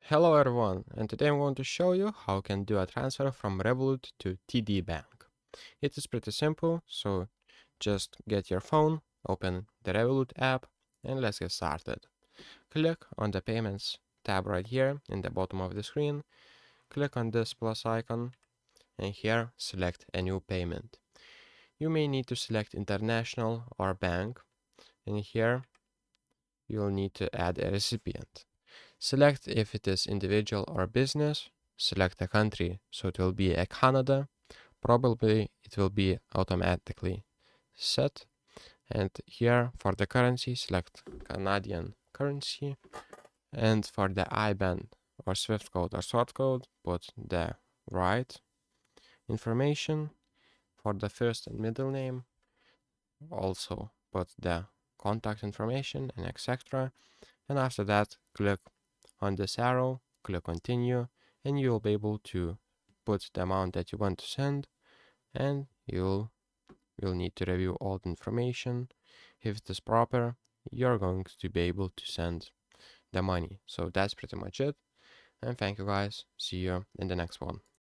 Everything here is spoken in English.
Hello everyone, and today I'm going to show you how you can do a transfer from Revolut to TD Bank. It is pretty simple, so just get your phone, open the Revolut app, and let's get started. Click on the Payments tab right here in the bottom of the screen, click on this plus icon, and here select a new payment. You may need to select international or bank, and here you'll need to add a recipient. Select if it is individual or business, select a country, so it will be a Canada, probably it will be automatically set, and here for the currency select Canadian currency, and for the IBAN or SWIFT code or sort code put the right information. For the first and middle name also put the contact information and etc. And after that click on this arrow, click continue, and you'll be able to put the amount that you want to send, and you'll need to review all the information. If it is proper, you're going to be able to send the money. So that's pretty much it, and thank you guys. See you in the next one.